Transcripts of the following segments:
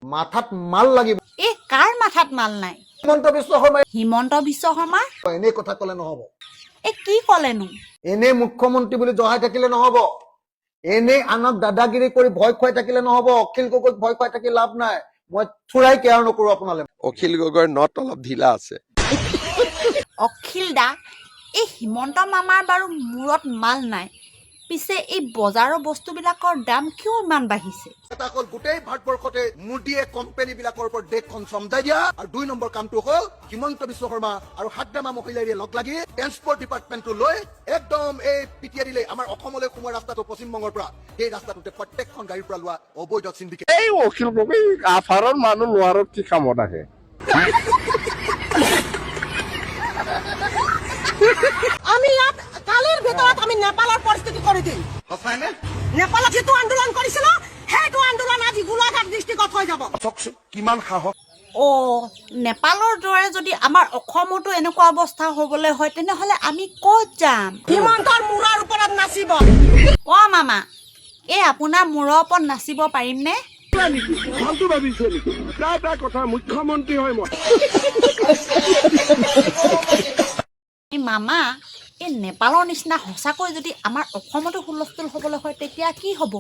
মাথাত মাল লাগিব। এই কাৰ মাথাত মাল নাই? হিমন্ত বিশ্ব শৰ্মা। হিমন্ত বিশ্ব শৰ্মা এনে কথা কলে নহব। এই কি কলেনো? এনে মুখ্যমন্ত্ৰী বুলি জহাই থাকিলে নহব। এনে আনক দাদাগিৰি কৰি ভয় খুৱাই থাকিলে নহব। অখিল গগৈক ভয় খুৱাই থাকি লাভ নাই। মই থোৰাই কেয়াৰ নকৰো আপোনালে। অখিল গগৈৰ নট অলপ ঢিলা আছে। অখিল দা, এই হিমন্ত মামাৰ বাৰু মূৰত মাল নাই, পিছে এই বজাৰৰ বস্তুবিলাকৰ দাম কিয় ইমান বাঢ়িছে? এটা হ'ল গোটেই ভাৰতবৰ্ষতে মোদীয়ে কোম্পানী বিলাকৰ ওপৰত দেশখন চমজাই দিয়া, আৰু 2 নম্বৰ কামটো হ'ল হিমন্ত বিশ্ব শৰ্মা আৰু হাগ্ৰামা মহিলাৰীয়ে লগ লাগি ট্ৰেন্সপৰ্ট ডিপাৰ্টমেণ্টটো লৈ একদম এই পিটিয়াই দিলে আমাৰ অসমলৈ সোমোৱা ৰাস্তাটো পশ্চিমবংগৰ পৰা। সেই ৰাস্তাটোতে প্ৰত্যেকখন গাড়ীৰ পৰা লোৱা অবৈধ চিণ্ডিকেট। এই অখিল গগৈ আফাৰৰ মানুহ লোৱাৰত কি কামত আহে? আমি ইয়াত কালিৰ ভিতৰত আমি নেপালৰ পৰিস্থিতি কৰি দিম। নেপালত যিটো আন্দোলন কৰিছিল সেইটো আন্দোলন আজি গোলাঘাট ডিষ্ট্ৰিক্টত হৈ যাব। কিমান সাহস! নেপালৰ দৰে যদি আমাৰ অসমতো এনেকুৱা অৱস্থা হ'বলৈ হয় তেনেহ'লে আমি ক'ত যাম? হিমন্তৰ মূৰৰ ওপৰত নাচিব। মামা, এই আপোনাৰ মূৰৰ ওপৰত নাচিব পাৰিমনে? মুখ্যমন্ত্ৰী হয় মই। মামা, এই নেপালৰ নিচিনা সঁচাকৈ যদি আমাৰ অসমতো হুলস্থুল হ'বলৈ হয় তেতিয়া কি হ'ব?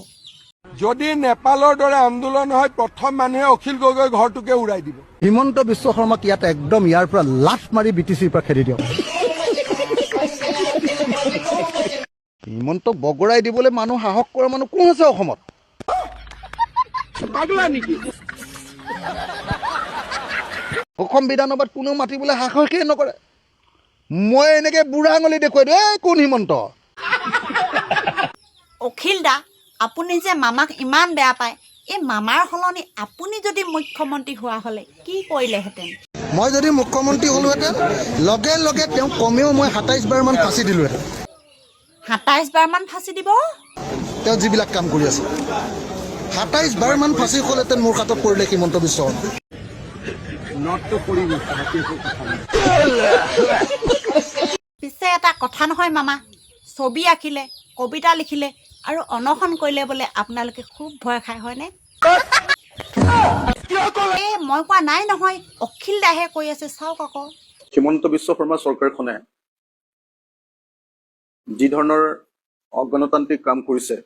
যদি নেপালৰ দৰে আন্দোলন হয়, প্ৰথম মানুহে অখিল গগৈ ঘৰটোকে উৰাই দিব। হিমন্ত বিশ্ব শৰ্মাক ইয়াত একদম ইয়াৰ পৰা লাট মাৰি BTCৰ পৰা খেদি দিয়ক। হিমন্তক বগৰাই দিবলৈ মানুহ সাহস কৰা মানুহ কোন আছে অসমত? পাগলা নেকি? অসম বিধানসভাত কোনেও মাতিবলৈ সাহসেই নকৰে। মই এনেকে বুঢ়া আঙুলি দেখুৱাই দিওঁ, এই কোন হিমন্ত? অখিল দা, আপুনি যে মামাক ইমান বেয়া পায়, এই মামাৰ সলনি আপুনি যদি মুখ্যমন্ত্ৰী হোৱা হ'লে কি কৰিলেহেঁতেন? মই যদি মুখ্যমন্ত্ৰী হ'লোহেঁতেন লগে লগে তেওঁক কমেও মই 27 বাৰমান ফাঁচি দিলোহেঁতেন। 27 বাৰমান ফাঁচি দিব? তেওঁ যিবিলাক কাম কৰি আছে 27 বাৰমান ফাঁচি হ'লহেঁতেন মোৰ হাতত পৰিলে হিমন্ত বিশ্ব শৰ্মা। পিছে এটা কথা নহয় মামা, ছবি আঁকিলে, কবিতা লিখিলে আৰু অনশন কৰিলে বোলে আপোনালোকে খুব ভয় খায়, হয়নে? মই কোৱা নাই নহয়, অখিল দাহে কৈ আছে, চাওক আকৌ। হিমন্ত বিশ্ব শৰ্মা চৰকাৰখনে যি ধৰণৰ অগণতান্ত্ৰিক কাম কৰিছে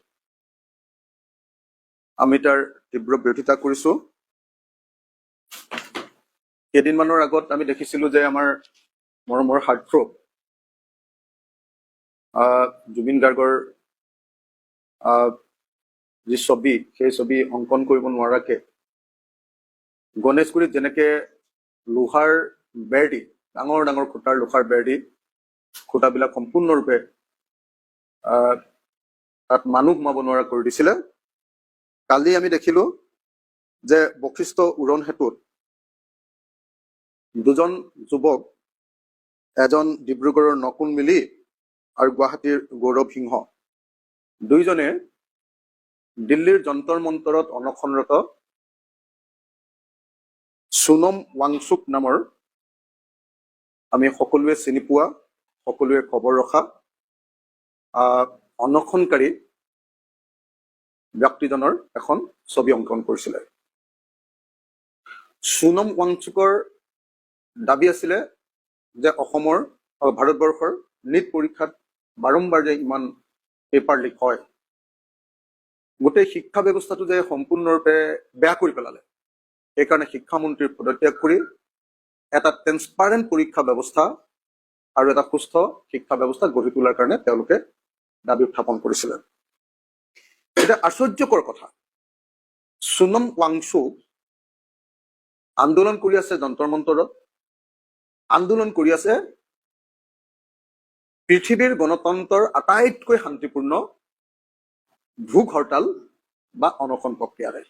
আমি তাৰ তীব্ৰ বিৰোধিতা কৰিছো। কেইদিনমানৰ আগত আমি দেখিছিলো যে আমাৰ মৰমৰ হাৰ্টথ্ৰব জুবিন গাৰ্গৰ যি ছবি, সেই ছবি অংকন কৰিব নোৱাৰাকে গণেশগুৰিত যেনেকে লোহাৰ বেৰ দি, ডাঙৰ ডাঙৰ খুঁটাৰ লোহাৰ বেৰ দি খুঁটাবিলাক সম্পূৰ্ণৰূপে তাত মানুহ সোমাব নোৱাৰা কৰি দিছিলে, কালি আমি দেখিলো যে বশিষ্ঠ উৰণ সেতুত 2জন যুৱক, এজন ডিব্ৰুগড়ৰ নকুল মিলি আৰু গুৱাহাটীৰ গৌৰৱ সিংহ, 2জনে দিল্লীৰ যন্তৰ মন্তৰত অনশনৰত সোনম ৱাংচুক নামৰ আমি সকলোৱে চিনি পোৱা, সকলোৱে খবৰ ৰখা অনশনকাৰী ব্যক্তিজনৰ এখন ছবি অংকন কৰিছিলে। সোনম ৱাংচুকৰ দাবী আছিলে যে অসমৰ ভাৰতবৰ্ষৰ নীট পৰীক্ষাত বাৰম্বাৰ যে ইমান পেপাৰ লিক হয়, গোটেই শিক্ষা ব্যৱস্থাটো যে সম্পূৰ্ণৰূপে বেয়া কৰি পেলালে, সেইকাৰণে শিক্ষামন্ত্ৰীৰ পদত্যাগ কৰি এটা ট্ৰেন্সপাৰেণ্ট পৰীক্ষা ব্যৱস্থা আৰু এটা সুস্থ শিক্ষা ব্যৱস্থা গঢ়ি তোলাৰ কাৰণে তেওঁলোকে দাবী উত্থাপন কৰিছিলে। এটা আশ্চৰ্যকৰ কথা, সোনম ৱাংচুক আন্দোলন কৰি আছে যন্তৰ মন্তৰত, আন্দোলন কৰি আছে পৃথিৱীৰ গণতন্ত্ৰৰ আটাইতকৈ শান্তিপূৰ্ণ ভোক হৰতাল বা অনশন প্ৰক্ৰিয়াৰে।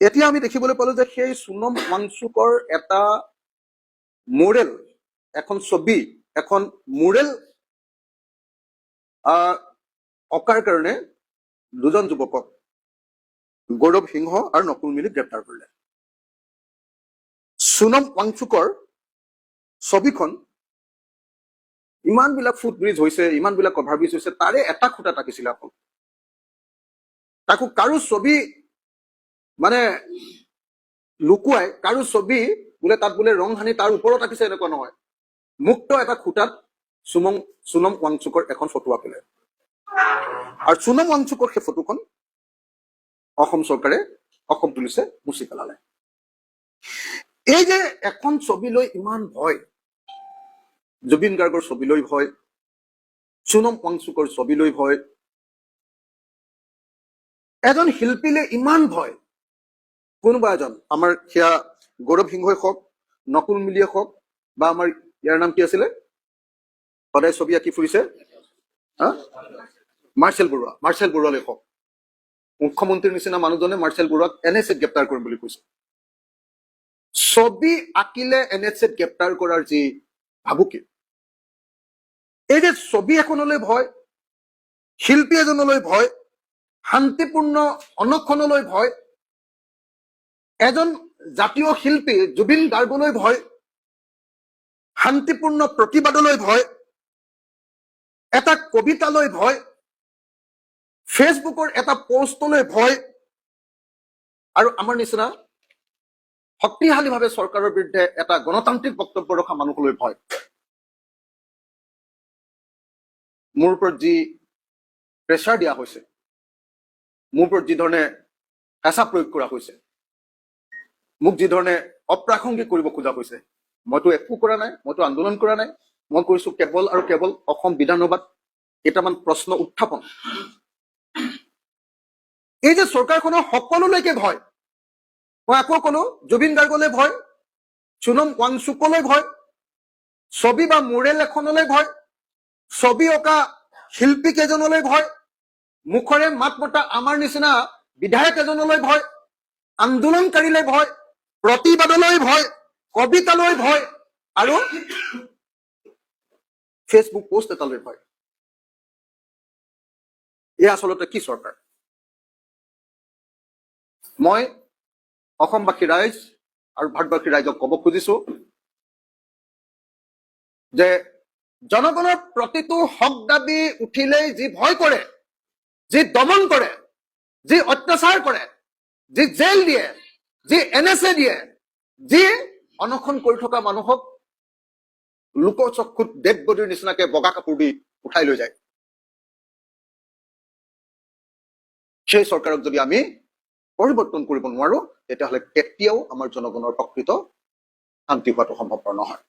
এতিয়া আমি দেখিবলৈ পালো যে সেই সোনম ৱাংচুকৰ এটা মোৰেল, এখন ছবি, এখন মোৰেল অঁকাৰ কাৰণে 2জন যুৱকক গৌৰৱ সিংহ আৰু নকুল মিলি গ্ৰেপ্তাৰ কৰিলে। সোনম ৱাংচুকৰ ছবিখন ইমানবিলাক ফুটব্ৰিজ হৈছে, ইমানবিলাক কভাৰ ব্ৰিজ হৈছে, তাৰে এটা খুঁটা থাকিছিলে অকল। তাকো কাৰো ছবি মানে লুকুৱাই কাৰো ছবি বোলে তাত বোলে ৰং সানি তাৰ ওপৰত ৰাখিছে এনেকুৱা নহয়, মুক্ত এটা খুঁটাত সোনম ৱাংচুকৰ এখন ফটো আঁকিলে আৰু সোনম ৱাংচুকৰ সেই ফটোখন অসম চৰকাৰে অসম পুলিচে মুচি পেলালে। এই যে এখন ছবি লৈ ইমান ভয়, জুবিন গাৰ্গৰ ছবি লৈ ভয়, সোনম ৱাংচুকৰ ছবি লৈ ভয়, এজন শিল্পীলে ইমান ভয়, কোনোবা এজন আমাৰ সেয়া গৌৰৱ সিংহই হওক, নকুল মিলিয়ে হওক, বা আমাৰ ইয়াৰ নাম কি আছিলে সদায় ছবি আঁকি ফুৰিছে মাৰ্চেল বৰুৱালে হওক, মুখ্যমন্ত্ৰীৰ নিচিনা মানুহজনে মাৰ্চেল বৰুৱাক NSAত গ্ৰেপ্তাৰ কৰিম বুলি কৈছে। ছবি আঁকিলে NSAত গ্ৰেপ্তাৰ কৰাৰ যি ভাবুকি, এই যে ছবি এখনলৈ ভয়, শিল্পী এজনলৈ ভয়, শান্তিপূৰ্ণ অনশনলৈ ভয়, এজন জাতীয় শিল্পী জুবিন গাৰ্গলৈ ভয়, শান্তিপূৰ্ণ প্ৰতিবাদলৈ ভয়, এটা কবিতালৈ ভয়, ফেচবুকৰ এটা পোষ্টলৈ ভয়, আৰু আমাৰ নিচিনা শক্তিশালীভাৱে চৰকাৰৰ বিৰুদ্ধে এটা গণতান্ত্ৰিক বক্তব্য ৰখা মানুহলৈ ভয়। মোৰ ওপৰত যি প্ৰেছাৰ দিয়া হৈছে, মোৰ ওপৰত যি ধৰণে হেঁচা প্ৰয়োগ কৰা হৈছে, মোক যি ধৰণে অপ্ৰাসংগিক কৰিব খোজা হৈছে, মইতো একো কৰা নাই, মইতো আন্দোলন কৰা নাই, মই কৰিছো কেৱল আৰু কেৱল অসম বিধানসভাত কেইটামান প্ৰশ্ন উত্থাপন। এই যে চৰকাৰখনৰ সকলোলৈকে ভয়, মই আকৌ কলো জুবিন গাৰ্গলৈ ভয়, সোনম ৱাংচুকলৈ ভয়, ছবি বা মুৰেল এখনলৈ ভয়, ছবি অঁকা শিল্পী কেইজনলৈ ভয়, মুখৰে মাত মতা আমাৰ নিচিনা বিধায়ক এজনলৈ ভয়, আন্দোলনকাৰীলৈ ভয়, প্ৰতিবাদলৈ ভয়, কবিতালৈ ভয়, আৰু ফেচবুক পোষ্ট এটালৈ ভয়। এয়া আচলতে কি চৰকাৰ? মই অসমবাসী ৰাইজ আৰু ভাৰতবাসী ৰাইজক ক'ব খুজিছো যে জনগণৰ প্ৰতিটো হক দাবী উঠিলেই যি ভয় কৰে, যি দমন কৰে, যি অত্যাচাৰ কৰে, যি জেল দিয়ে, যি NSA দিয়ে, যি অনশন কৰি থকা মানুহক লোকচক্ষুত ডেড বডিৰ নিচিনাকে বগা কাপোৰ দি উঠাই লৈ যায়, সেই চৰকাৰক যদি আমি পৰিৱৰ্তন কৰিব নোৱাৰো, তেতিয়াহ'লে কেতিয়াও আমাৰ জনগণৰ প্ৰকৃত শান্তি হোৱাটো সম্ভৱপৰ নহয়।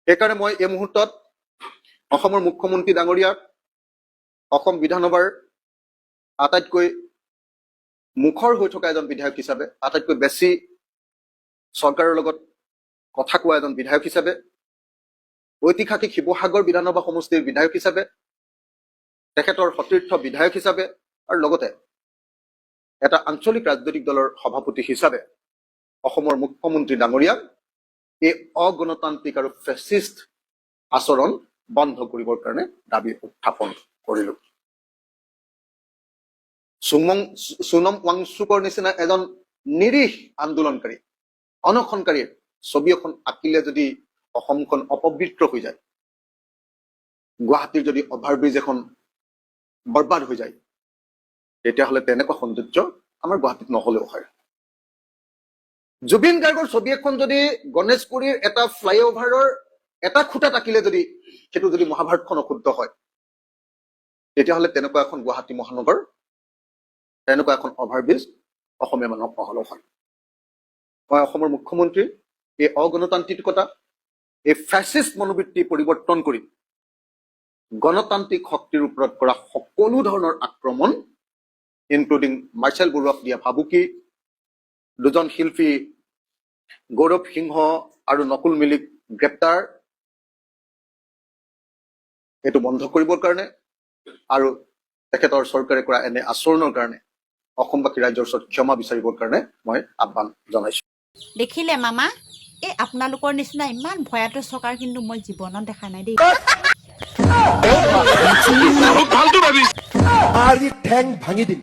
সেইকাৰণে মই এই মুহূৰ্তত অসমৰ মুখ্যমন্ত্ৰী ডাঙৰীয়াক, অসম বিধানসভাৰ আটাইতকৈ মুখৰ হৈ থকা এজন বিধায়ক হিচাপে, আটাইতকৈ বেছি চৰকাৰৰ লগত কথা কোৱা এজন বিধায়ক হিচাপে, ঐতিহাসিক শিৱসাগৰ বিধানসভা সমষ্টিৰ বিধায়ক হিচাপে, তেখেতৰ সতীৰ্থ বিধায়ক হিচাপে, আৰু লগতে এটা আঞ্চলিক ৰাজনৈতিক দলৰ সভাপতি হিচাপে অসমৰ মুখ্যমন্ত্ৰী ডাঙৰীয়াক এই অগণতান্ত্ৰিক আৰু ফেচিষ্ট আচৰণ বন্ধ কৰিবৰ কাৰণে দাবী উত্থাপন কৰিলো। সোনম ৱাংচুকৰ নিচিনা এজন নিৰীহ আন্দোলনকাৰী, অনশনকাৰীৰ ছবি এখন আঁকিলে যদি অসমখন অপবিত্ৰ হৈ যায়, গুৱাহাটীৰ যদি অভাৰব্ৰিজ এখন বৰবাদ হৈ যায়, তেতিয়াহ'লে তেনেকুৱা সৌন্দৰ্য আমাৰ গুৱাহাটীত নহলেও হয়। জুবিন গাৰ্গৰ ছবি এখন যদি গণেশপুৰীৰ এটা ফ্লাইঅভাৰৰ এটা খুঁটাত আঁকিলে যদি সেইটো যদি মহাভাৰতখন অশুদ্ধ হয়, তেতিয়াহ'লে তেনেকুৱা এখন গুৱাহাটী মহানগৰ, তেনেকুৱা এখন অভাৰব্ৰিজ অসমীয়া মানুহক নহলেও হয়। মই অসমৰ মুখ্যমন্ত্ৰীৰ এই অগণতান্ত্ৰিকতা, এই ফেচিষ্ট মনোবৃত্তি পৰিৱৰ্তন কৰি গণতান্ত্ৰিক শক্তিৰ ওপৰত কৰা সকলো ধৰণৰ আক্ৰমণ, ইনক্লুডিং মাৰ্চেল বৰুৱাক দিয়া ভাবুকি, দুজন শিল্পী গৌৰৱ সিংহ আৰু নকুল মিলিক গ্ৰেপ্তাৰ, এইটো বন্ধ কৰিবৰ কাৰণে আৰু তেখেতৰ চৰকাৰে কৰা এনে আচৰণৰ কাৰণে অসমবাসী ৰাইজৰ ওচৰত ক্ষমা বিচাৰিবৰ কাৰণে মই আহ্বান জনাইছো। দেখিলে মামা, এই আপোনালোকৰ নিচিনা ইমান ভয়াতুৰ চৰকাৰ কিন্তু মই জীৱনত দেখা নাই দেই। ঠেং ভাঙি দিম।